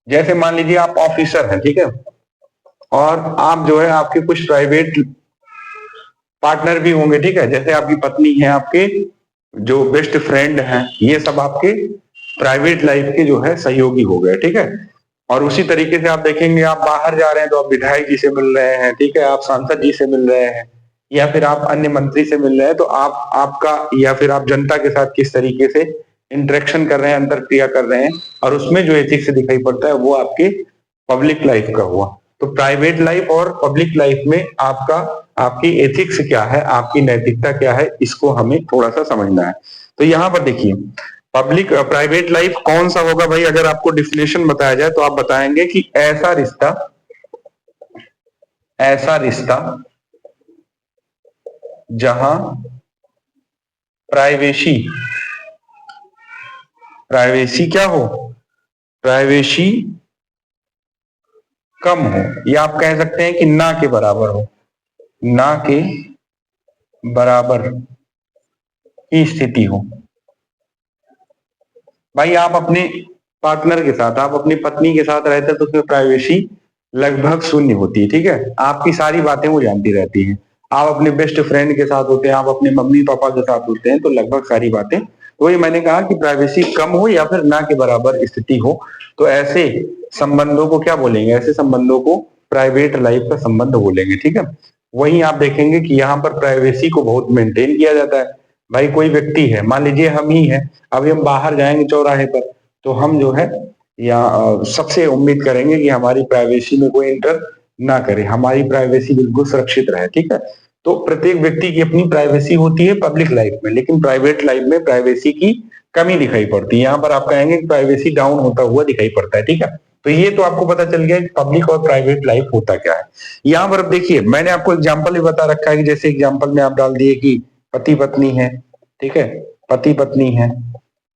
जैसे मान लीजिए आप ऑफिसर हैं, ठीक है, और आप जो है आपके कुछ प्राइवेट पार्टनर भी होंगे, ठीक है, जैसे आपकी पत्नी है, आपके जो बेस्ट फ्रेंड हैं, ये सब आपके प्राइवेट लाइफ के जो है सहयोगी हो गए, ठीक है। और उसी तरीके से आप देखेंगे आप बाहर जा रहे हैं तो आप विधायक जी से मिल रहे हैं, ठीक है, आप सांसद जी से मिल रहे हैं, या फिर आप अन्य मंत्री से मिल रहे हैं, तो आप आपका या फिर आप जनता के साथ किस तरीके से इंटरेक्शन कर रहे हैं, अंतर क्रिया कर रहे हैं, और उसमें जो एथिक्स दिखाई पड़ता है वो आपके पब्लिक लाइफ का हुआ। तो प्राइवेट लाइफ और पब्लिक लाइफ में आपका आपकी एथिक्स क्या है, आपकी नैतिकता क्या है, इसको हमें थोड़ा सा समझना है। तो यहाँ पर देखिए पब्लिक प्राइवेट लाइफ कौन सा होगा भाई, अगर आपको डिफिनेशन बताया जाए तो आप बताएंगे कि ऐसा रिश्ता, ऐसा रिश्ता जहां प्राइवेसी, प्राइवेसी क्या हो, प्राइवेसी कम हो, या आप कह सकते हैं कि ना के बराबर हो, ना के बराबर की स्थिति हो। भाई आप अपने पार्टनर के साथ, आप अपनी पत्नी के साथ रहते हैं तो उसमें प्राइवेसी लगभग शून्य होती है, ठीक है, आपकी सारी बातें वो जानती रहती हैं। आप अपने बेस्ट फ्रेंड के साथ होते हैं, आप अपने मम्मी पापा के साथ होते हैं, तो लगभग सारी बातें, तो वही मैंने कहा कि प्राइवेसी कम हो या फिर ना के बराबर स्थिति हो, तो ऐसे संबंधों को क्या बोलेंगे, ऐसे संबंधों को प्राइवेट लाइफ का संबंध बोलेंगे, ठीक है। वहीं आप देखेंगे कि यहाँ पर प्राइवेसी को बहुत मेंटेन किया जाता है। भाई कोई व्यक्ति है, मान लीजिए हम ही है, अभी हम बाहर जाएंगे चौराहे पर, तो हम जो है या सबसे उम्मीद करेंगे कि हमारी प्राइवेसी में कोई इंटर ना करे, हमारी प्राइवेसी बिल्कुल सुरक्षित रहे, ठीक है। तो प्रत्येक व्यक्ति की अपनी प्राइवेसी होती है पब्लिक लाइफ में, लेकिन प्राइवेट लाइफ में प्राइवेसी की कमी दिखाई पड़ती है। यहाँ पर आप कहेंगे कि प्राइवेसी डाउन होता हुआ दिखाई पड़ता है, ठीक है। तो ये तो आपको पता चल गया कि पब्लिक और प्राइवेट लाइफ होता क्या है। यहाँ पर अब देखिए मैंने आपको एग्जाम्पल भी बता रखा है कि जैसे एग्जाम्पल में आप डाल दिए कि पति पत्नी है, ठीक है, पति पत्नी है,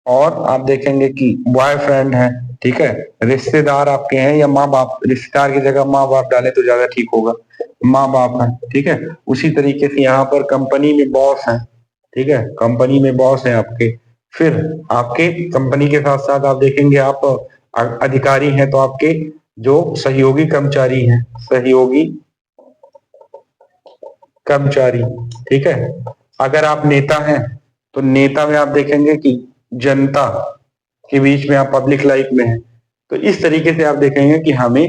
और आप देखेंगे कि बॉयफ्रेंड है, ठीक है, रिश्तेदार आपके हैं, या माँ बाप, रिश्तेदार की जगह माँ बाप डाले तो ज्यादा ठीक होगा, माँ बाप है, ठीक है। उसी तरीके से यहाँ पर कंपनी में बॉस है, ठीक है, कंपनी में बॉस है आपके। फिर आपके कंपनी के साथ साथ आप देखेंगे आप अधिकारी हैं, तो आपके जो सहयोगी कर्मचारी हैं, सहयोगी कर्मचारी, ठीक है। अगर आप नेता हैं तो नेता में आप देखेंगे कि जनता के बीच में आप पब्लिक लाइफ में हैं, तो इस तरीके से आप देखेंगे कि हमें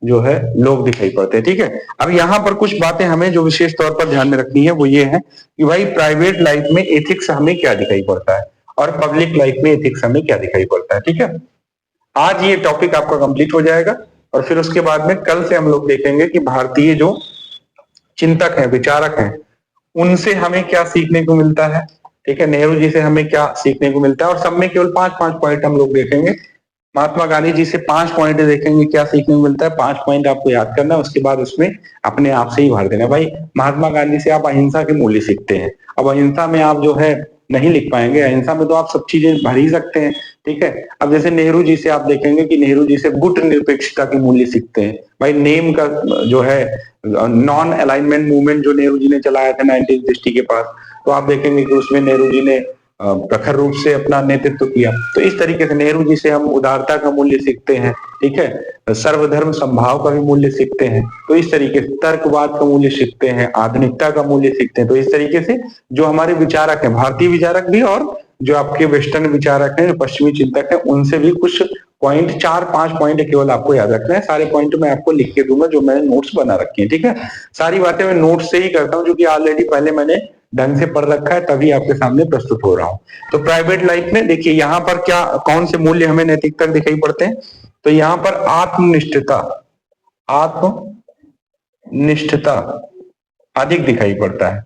जो है लोग दिखाई पड़ते हैं, ठीक है। अब यहाँ पर कुछ बातें हमें जो विशेष तौर पर ध्यान में रखनी है वो ये है कि भाई प्राइवेट लाइफ में एथिक्स हमें क्या दिखाई पड़ता है और पब्लिक लाइफ में एथिक्स हमें क्या दिखाई पड़ता है, ठीक है। आज ये टॉपिक आपका कंप्लीट हो जाएगा और फिर उसके बाद में कल से हम लोग देखेंगे कि भारतीय जो चिंतक हैं, विचारक हैं, उनसे हमें क्या सीखने को मिलता है, ठीक है, नेहरू जी से हमें क्या सीखने को मिलता है, और सब में केवल 5-5 पॉइंट हम लोग देखेंगे। महात्मा गांधी जी से 5 पॉइंट देखेंगे क्या सीखने को मिलता है, 5 पॉइंट आपको याद करना है, उसके बाद उसमें अपने आप से ही भर देना। भाई महात्मा गांधी से आप अहिंसा के मूल्य सीखते हैं, अब अहिंसा में आप जो है नहीं लिख पाएंगे, अहिंसा में तो आप सब चीजें भर ही सकते हैं, ठीक है। अब जैसे नेहरू जी से आप देखेंगे कि नेहरू जी से गुट निरपेक्षता के मूल्य सीखते हैं। भाई नेम का जो है नॉन अलाइनमेंट मूवमेंट जो नेहरू जी ने चलाया था 1960 के पास, तो आप देखेंगे कि उसमें नेहरू जी ने प्रखर रूप से अपना नेतृत्व किया। तो इस तरीके से नेहरू जी से हम उदारता का मूल्य सीखते हैं, ठीक है, सर्वधर्म संभाव का भी मूल्य सीखते हैं, तो इस तरीके से तर्कवाद का मूल्य सीखते हैं, आधुनिकता का मूल्य सीखते हैं। तो इस तरीके से जो हमारे विचारक हैं, भारतीय विचारक भी और जो आपके वेस्टर्न विचारक हैं, जो पश्चिमी चिंतक हैं, उनसे भी कुछ पॉइंट, 4-5 पॉइंट केवल आपको याद रखना है। सारे पॉइंट मैं आपको लिख के दूंगा जो मैंने नोट्स बना रखे हैं, ठीक है। सारी बातें मैं नोट्स से ही करता हूँ, जो कि ऑलरेडी पहले मैंने ढंग से पढ़ रखा है तभी आपके सामने प्रस्तुत हो रहा हूं। तो प्राइवेट लाइफ में देखिए यहाँ पर क्या कौन से मूल्य हमें नैतिकता दिखाई पड़ते हैं, तो यहाँ पर आत्मनिष्ठता, आत्मनिष्ठता अधिक दिखाई पड़ता है।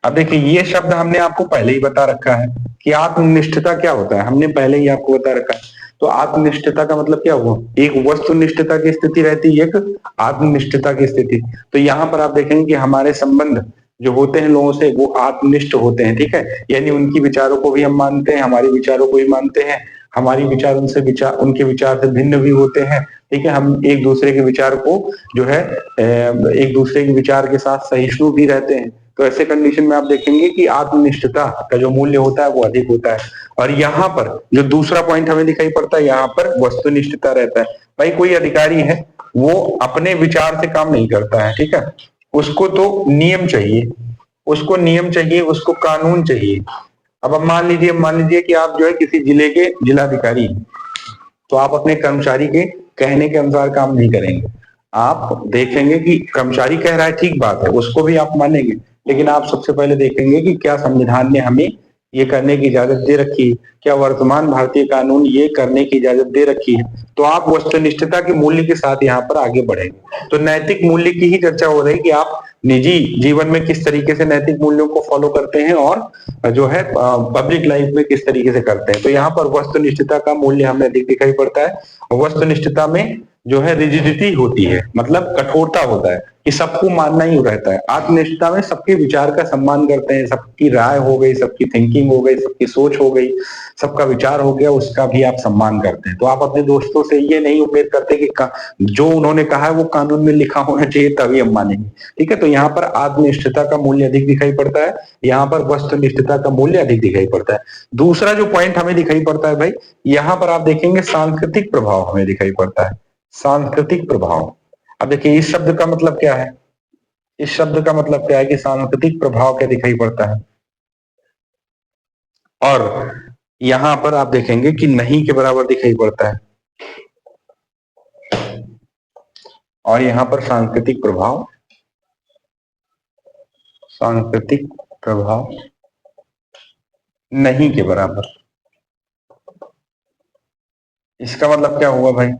अब देखिए ये शब्द हमने आपको पहले ही बता रखा है कि आत्मनिष्ठता क्या होता है, हमने पहले ही आपको बता रखा है। तो आत्मनिष्ठता का मतलब क्या हुआ, एक वस्तुनिष्ठता की स्थिति रहती है, एक आत्मनिष्ठता की स्थिति। तो यहाँ पर आप देखेंगे कि हमारे संबंध जो होते हैं लोगों से वो आत्मनिष्ठ होते हैं, ठीक है, यानी उनकी विचारों को भी हम मानते हैं, हमारे विचारों को भी मानते हैं, हमारी विचार उनके विचार से भिन्न भी होते हैं, ठीक है, हम एक दूसरे के विचार को जो है एक दूसरे के विचार के साथ सहिष्णु भी रहते हैं। तो ऐसे कंडीशन में आप देखेंगे कि आत्मनिष्ठता का जो मूल्य होता है वो अधिक होता है। और यहाँ पर जो दूसरा पॉइंट हमें दिखाई पड़ता है, यहाँ पर वस्तुनिष्ठता रहता है। भाई कोई अधिकारी है वो अपने विचार से काम नहीं करता है, ठीक है, उसको तो नियम चाहिए, उसको नियम चाहिए, उसको कानून चाहिए। अब मान लीजिए कि आप जो है किसी जिले के जिलाधिकारी, तो आप अपने कर्मचारी के कहने के अनुसार काम नहीं करेंगे। आप देखेंगे कि कर्मचारी कह रहा है, ठीक बात है, उसको भी आप मानेंगे, लेकिन आप सबसे पहले देखेंगे कि क्या संविधान ने हमें ये करने की इजाजत दे रखी है, क्या वर्तमान भारतीय कानून ये करने की इजाजत दे रखी है। तो आप वस्तुनिष्ठता के मूल्य के साथ यहाँ पर आगे बढ़ेंगे। तो नैतिक मूल्य की ही चर्चा हो रही है कि आप निजी जीवन में किस तरीके से नैतिक मूल्यों को फॉलो करते हैं और जो है पब्लिक लाइफ में किस तरीके से करते हैं। तो यहाँ पर वस्तुनिष्ठता का मूल्य हमें अधिक दिखाई पड़ता है। वस्तुनिष्ठता में जो है रिजिडिटी होती है, मतलब कठोरता होता है कि सबको मानना ही रहता है। आत्मनिष्ठता में सबके विचार का सम्मान करते हैं, सबकी राय हो गई, सबकी थिंकिंग हो गई, सबकी सोच हो गई, सबका विचार हो गया, उसका भी आप सम्मान करते हैं। तो आप अपने दोस्तों से ये नहीं उम्मीद करते कि जो उन्होंने कहा है वो कानून में लिखा होना चाहिए तभी हम मानेंगे, ठीक है। तो यहाँ पर आत्मनिष्ठता का मूल्य अधिक दिखाई पड़ता है, यहाँ पर वस्तुनिष्ठता का मूल्य अधिक दिखाई पड़ता है। दूसरा जो पॉइंट हमें दिखाई पड़ता है भाई, यहाँ पर आप देखेंगे सांस्कृतिक प्रभाव हमें दिखाई पड़ता है। सांस्कृतिक प्रभाव, अब देखिए इस शब्द का मतलब क्या है, इस शब्द का मतलब क्या है कि सांस्कृतिक प्रभाव क्या दिखाई पड़ता है। और यहां पर आप देखेंगे कि नहीं के बराबर दिखाई पड़ता है, और यहां पर सांस्कृतिक प्रभाव, सांस्कृतिक प्रभाव नहीं के बराबर। इसका मतलब क्या हुआ भाई,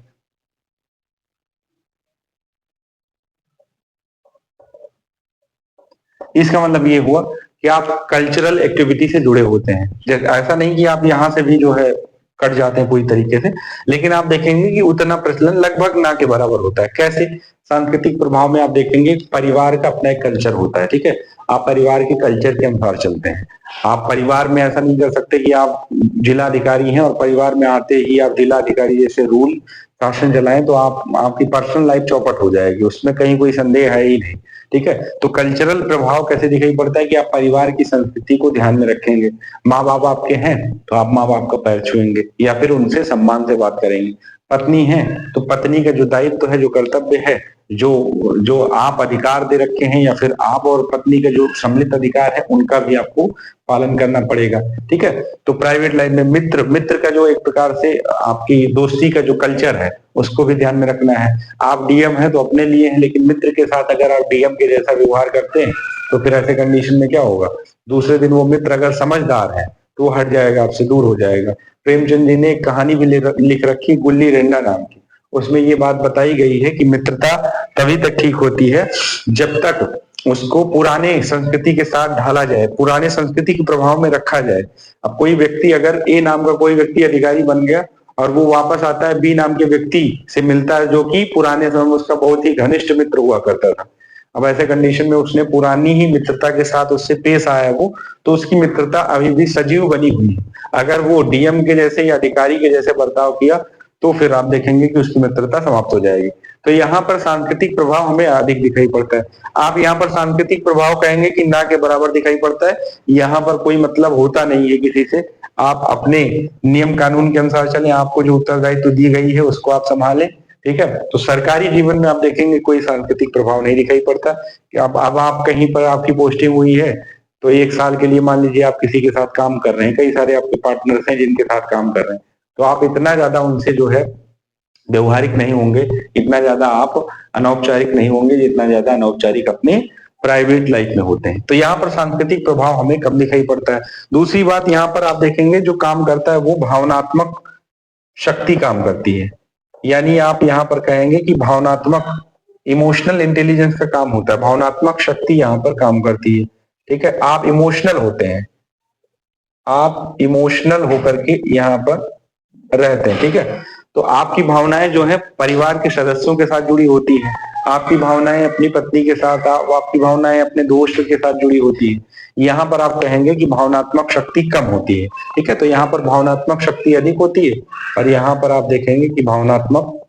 इसका मतलब ये हुआ कि आप कल्चरल एक्टिविटी से जुड़े होते हैं। ऐसा नहीं कि आप यहाँ से भी जो है कट जाते हैं पूरी तरीके से, लेकिन आप देखेंगे कि उतना प्रचलन लगभग ना के बराबर होता है। कैसे, सांस्कृतिक प्रभाव में आप देखेंगे परिवार का अपना एक कल्चर होता है, ठीक है, आप परिवार के कल्चर के अनुसार चलते हैं। आप परिवार में ऐसा नहीं कर सकते कि आप जिलाधिकारी हैं और परिवार में आते ही आप जिलाधिकारी जैसे रूल शासन चलाएं, तो आपकी पर्सनल लाइफ चौपट हो जाएगी, उसमें कहीं कोई संदेह है ही नहीं, ठीक है। तो कल्चरल प्रभाव कैसे दिखाई पड़ता है कि आप परिवार की संस्कृति को ध्यान में रखेंगे। माँ बाप आपके हैं तो आप माँ बाप का पैर छुएंगे या फिर उनसे सम्मान से बात करेंगे। पत्नी है तो पत्नी का जो दायित्व है, जो कर्तव्य है, जो जो आप अधिकार दे रखे हैं या फिर आप और पत्नी का जो सम्मिलित अधिकार है, उनका भी आपको पालन करना पड़ेगा, ठीक है। तो प्राइवेट लाइफ में मित्र मित्र का जो एक प्रकार से आपकी दोस्ती का जो कल्चर है उसको भी ध्यान में रखना है। आप डीएम है तो अपने लिए है, लेकिन मित्र के साथ अगर आप डीएम के जैसा व्यवहार करते हैं तो फिर ऐसे कंडीशन में क्या होगा, दूसरे दिन वो मित्र अगर समझदार है तो वो हट जाएगा, आपसे दूर हो जाएगा। प्रेमचंद जी ने एक कहानी भी लिख रखी गुल्ली डंडा नाम की, उसमें ये बात बताई गई है कि मित्रता तभी तक ठीक होती है जब तक उसको पुराने संस्कृति के साथ ढाला जाए, पुराने संस्कृति के प्रभाव में रखा जाए। अब कोई व्यक्ति, अगर ए नाम का कोई व्यक्ति अधिकारी बन गया और वो वापस आता है बी नाम के व्यक्ति से मिलता है जो कि पुराने समय में उसका बहुत ही घनिष्ठ मित्र हुआ करता था, अब ऐसे कंडीशन में उसने पुरानी ही मित्रता के साथ उससे पेश आया वो, तो उसकी मित्रता अभी भी सजीव बनी हुई है। अगर वो डीएम के जैसे या अधिकारी के जैसे बर्ताव किया तो फिर आप देखेंगे कि उसकी मित्रता समाप्त हो जाएगी। तो यहाँ पर सांस्कृतिक प्रभाव हमें अधिक दिखाई पड़ता है। आप यहाँ पर सांस्कृतिक प्रभाव कहेंगे कि ना के बराबर दिखाई पड़ता है, यहाँ पर कोई मतलब होता नहीं है किसी से। आप अपने नियम कानून के अनुसार चलें, आपको जो उत्तरदायित्व दी गई है उसको आप संभालें, ठीक है। तो सरकारी जीवन में आप देखेंगे कोई सांस्कृतिक प्रभाव नहीं दिखाई पड़ता कि अब आप कहीं पर आपकी पोस्टिंग हुई है तो एक साल के लिए मान लीजिए आप किसी के साथ काम कर रहे हैं, कई सारे आपके पार्टनर्स हैं जिनके साथ काम कर रहे हैं, तो आप इतना ज्यादा उनसे जो है व्यवहारिक नहीं होंगे, इतना ज्यादा आप अनौपचारिक नहीं होंगे जितना ज्यादा अनौपचारिक अपने प्राइवेट लाइफ में होते हैं। तो यहाँ पर सांस्कृतिक प्रभाव हमें कम दिखाई पड़ता है। दूसरी बात यहाँ पर आप देखेंगे जो काम करता है वो भावनात्मक शक्ति काम करती है। यानी आप यहाँ पर कहेंगे कि भावनात्मक इमोशनल इंटेलिजेंस का काम होता है, भावनात्मक शक्ति यहाँ पर काम करती है। ठीक है, आप इमोशनल होते हैं, आप इमोशनल होकर के यहाँ पर रहते हैं। ठीक है, तो आपकी भावनाएं जो है परिवार के सदस्यों के साथ जुड़ी होती है, आपकी भावनाएं अपनी पत्नी के साथ, आपकी भावनाएं अपने दोस्त के साथ जुड़ी होती है। यहाँ पर आप कहेंगे कि भावनात्मक शक्ति कम होती है। ठीक है, तो यहाँ पर भावनात्मक शक्ति अधिक होती है और यहाँ पर आप देखेंगे कि भावनात्मक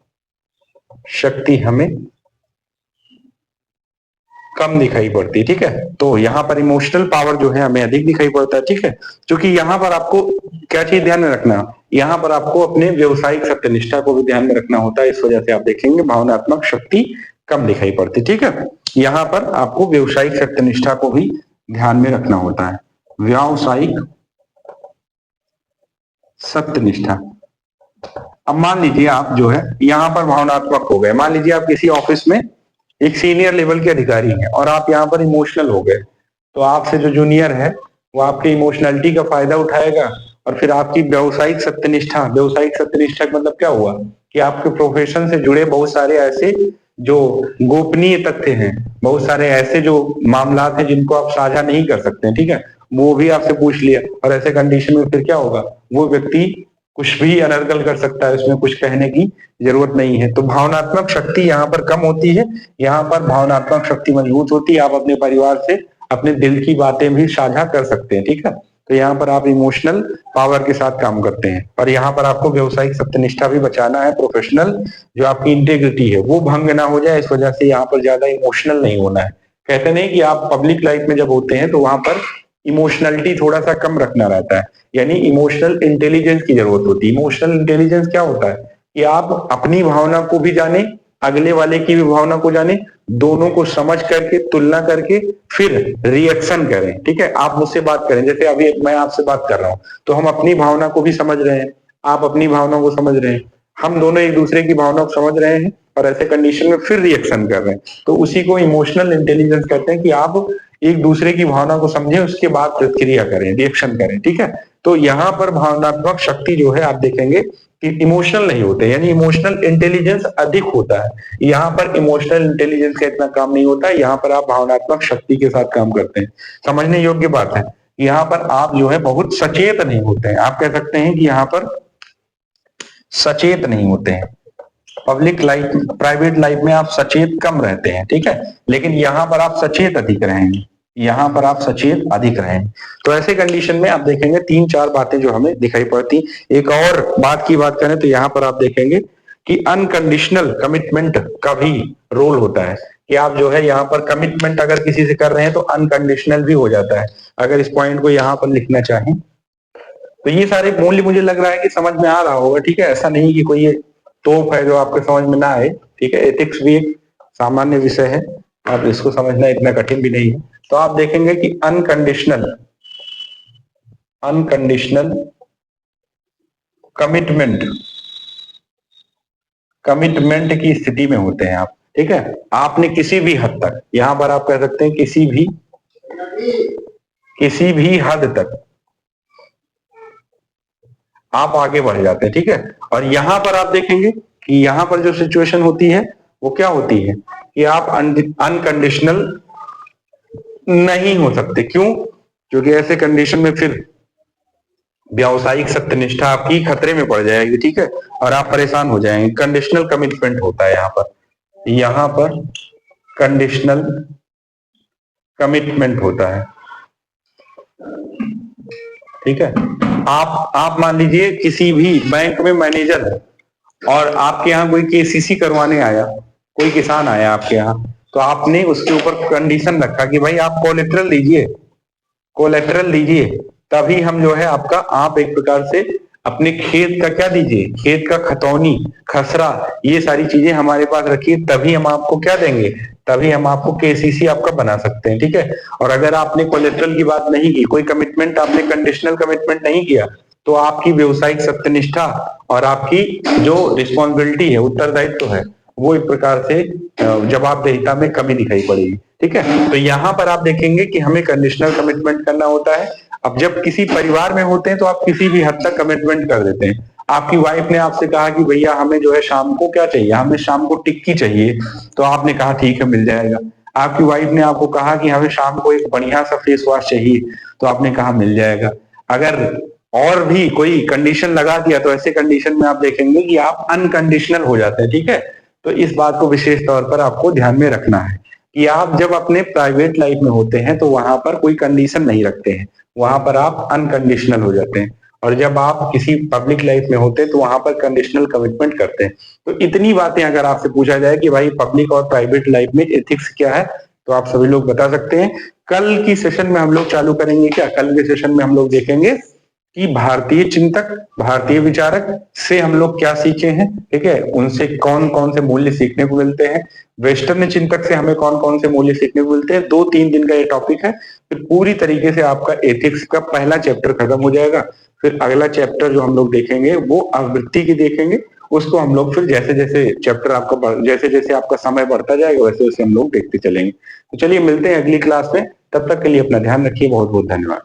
शक्ति हमें कम दिखाई पड़ती है। ठीक है, तो यहाँ पर इमोशनल पावर जो है हमें अधिक दिखाई पड़ता है। ठीक है, क्योंकि यहाँ पर आपको क्या चीज ध्यान में रखना, यहाँ पर आपको अपने व्यवसायिक सत्यनिष्ठा को भी ध्यान में रखना होता है। इस वजह से आप देखेंगे भावनात्मक शक्ति कम दिखाई पड़ती। ठीक है, यहाँ पर आपको व्यवसायिक सत्यनिष्ठा को भी ध्यान में रखना होता है, व्यावसायिक सत्यनिष्ठा। अब मान लीजिए आप जो है यहाँ पर भावनात्मक हो गए, मान लीजिए आप किसी ऑफिस में एक सीनियर लेवल के अधिकारी हैं और आप यहाँ पर इमोशनल हो गए, तो आपसे जो जूनियर है वो आपके इमोशनलिटी का फायदा उठाएगा और फिर आपकी व्यवसायिक सत्यनिष्ठा का मतलब क्या हुआ कि आपके प्रोफेशन से जुड़े बहुत सारे ऐसे जो गोपनीय तथ्य हैं, बहुत सारे ऐसे जो मामलात हैं जिनको आप साझा नहीं कर सकते हैं। ठीक है, वो भी आपसे पूछ लिया और ऐसे कंडीशन में फिर क्या होगा, वो व्यक्ति कुछ भी अनर्गल कर सकता है, उसमें कुछ कहने की जरूरत नहीं है। तो भावनात्मक शक्ति यहाँ पर कम होती है, यहाँ पर भावनात्मक शक्ति मजबूत होती है। आप अपने परिवार से अपने दिल की बातें भी साझा कर सकते हैं। ठीक है, तो यहाँ पर आप इमोशनल पावर के साथ काम करते हैं और यहाँ पर आपको व्यवसायिक सत्यनिष्ठा भी बचाना है। प्रोफेशनल जो आपकी इंटेग्रिटी है वो भंग ना हो जाए, इस वजह से यहाँ पर ज्यादा इमोशनल नहीं होना है। कहते नहीं कि आप पब्लिक लाइफ में जब होते हैं तो वहां पर इमोशनलिटी थोड़ा सा कम रखना रहता है, यानी इमोशनल इंटेलिजेंस की जरूरत होती है। इमोशनल इंटेलिजेंस क्या होता है कि आप अपनी भावना को भी जाने, अगले वाले की भी भावना को जाने, दोनों को समझ करके तुलना करके फिर रिएक्शन करें। ठीक है, आप मुझसे बात करें, जैसे अभी मैं आपसे बात कर रहा हूं तो हम अपनी भावना को भी समझ रहे हैं, आप अपनी भावना को समझ रहे हैं, हम दोनों एक दूसरे की भावना को समझ रहे हैं और ऐसे कंडीशन में फिर रिएक्शन कर रहे हैं। तो उसी को इमोशनल इंटेलिजेंस कहते हैं कि आप एक दूसरे की भावना को समझें, उसके बाद प्रतिक्रिया करें, रिएक्शन करें। ठीक है, तो यहाँ पर भावनात्मक शक्ति जो है आप देखेंगे कि इमोशनल नहीं होते, यानी इमोशनल इंटेलिजेंस अधिक होता है। यहाँ पर इमोशनल इंटेलिजेंस का इतना काम नहीं होता है, यहाँ पर आप भावनात्मक शक्ति के साथ काम करते हैं। समझने योग्य बात है, यहाँ पर आप जो है बहुत सचेत नहीं होते हैं। आप कह सकते हैं कि यहाँ पर सचेत नहीं होते हैं। पब्लिक लाइफ, प्राइवेट लाइफ में आप सचेत कम रहते हैं। ठीक है, लेकिन यहाँ पर आप सचेत अधिक रहेंगे, यहाँ पर आप सचेत अधिक रहेंगे। तो ऐसे कंडीशन में आप देखेंगे 3-4 बातें जो हमें दिखाई पड़ती। एक और बात की बात करें तो यहाँ पर आप देखेंगे कि अनकंडीशनल कमिटमेंट का भी रोल होता है कि आप जो है यहाँ पर कमिटमेंट अगर किसी से कर रहे हैं तो अनकंडीशनल भी हो जाता है। अगर इस पॉइंट को यहाँ पर लिखना चाहें तो ये सारे मूल्य मुझे लग रहा है कि समझ में आ रहा होगा। ठीक है, ऐसा नहीं कि कोई ये तोप है जो आपके समझ में ना आए। ठीक है, एथिक्स भी एक सामान्य विषय है, आप इसको समझना इतना कठिन भी नहीं है। तो आप देखेंगे कि अनकंडीशनल कमिटमेंट की स्थिति में होते हैं आप। ठीक है, आपने किसी भी हद तक, यहां पर आप कह सकते हैं किसी भी हद तक आप आगे बढ़ जाते हैं। ठीक है, और यहां पर आप देखेंगे कि यहां पर जो सिचुएशन होती है वो क्या होती है कि आप अनकंडीशनल नहीं हो सकते। क्यों? क्योंकि ऐसे कंडीशन में फिर व्यावसायिक सत्यनिष्ठा आपकी खतरे में पड़ जाएगी। ठीक है, और आप परेशान हो जाएंगे। कंडीशनल कमिटमेंट होता है यहाँ पर कंडीशनल कमिटमेंट होता है। ठीक है, आप मान लीजिए किसी भी बैंक में मैनेजर है और आपके यहाँ कोई केसीसी करवाने आया, कोई किसान आया आपके यहाँ, तो आपने उसके ऊपर कंडीशन रखा कि भाई आप कोलेटरल दीजिए, तभी हम जो है आपका, आप एक प्रकार से अपने खेत का क्या दीजिए, खेत का खतौनी, खसरा, ये सारी चीजें हमारे पास रखिए, तभी हम आपको क्या देंगे, तभी हम आपको केसीसी आपका बना सकते हैं। ठीक है, और अगर आपने कोलेटरल की बात नहीं की, कोई कमिटमेंट आपने कंडीशनल कमिटमेंट नहीं किया, तो आपकी व्यवसायिक सत्यनिष्ठा और आपकी जो रिस्पॉन्सिबिलिटी है, उत्तरदायित्व है, वो एक प्रकार से जवाबदेहिता में कमी दिखाई पड़ेगी। ठीक है। तो यहाँ पर आप देखेंगे कि हमें कंडीशनल कमिटमेंट करना होता है। अब जब किसी परिवार में होते हैं तो आप किसी भी हद तक कमिटमेंट कर देते हैं। आपकी वाइफ ने आपसे कहा कि भैया हमें जो है शाम को क्या चाहिए, हमें शाम को टिक्की चाहिए, तो आपने कहा ठीक है मिल जाएगा। आपकी वाइफ ने आपको कहा कि हमें शाम को एक बढ़िया सा फेस वॉश चाहिए, तो आपने कहा मिल जाएगा। अगर और भी कोई कंडीशन लगा दिया तो ऐसे कंडीशन में आप देखेंगे कि आप अनकंडीशनल हो जाते हैं। ठीक है। तो इस बात को विशेष तौर पर आपको ध्यान में रखना है कि आप जब अपने प्राइवेट लाइफ में होते हैं तो वहां पर कोई कंडीशन नहीं रखते हैं, वहां पर आप अनकंडीशनल हो जाते हैं। और जब आप किसी पब्लिक लाइफ में होते हैं तो वहां पर कंडीशनल कमिटमेंट करते हैं। तो इतनी बातें अगर आपसे पूछा जाए कि भाई पब्लिक और प्राइवेट लाइफ में एथिक्स क्या है, तो आप सभी लोग बता सकते हैं। कल की सेशन में हम लोग चालू करेंगे क्या, कल के सेशन में हम लोग देखेंगे कि भारतीय चिंतक, भारतीय विचारक से हम लोग क्या सीखे हैं। ठीक है। उनसे कौन कौन से मूल्य सीखने को मिलते हैं, वेस्टर्न चिंतक से हमें कौन कौन से मूल्य सीखने को मिलते हैं। 2-3 दिन का ये टॉपिक है। फिर पूरी तरीके से आपका एथिक्स का पहला चैप्टर खत्म हो जाएगा। फिर अगला चैप्टर जो हम लोग देखेंगे वो आवृत्ति की देखेंगे। उसको हम लोग फिर जैसे जैसे चैप्टर आपका जैसे जैसे आपका समय बढ़ता जाएगा वैसे वैसे हम लोग देखते चलेंगे। तो चलिए मिलते हैं अगली क्लास में, तब तक के लिए अपना ध्यान रखिए। बहुत बहुत धन्यवाद।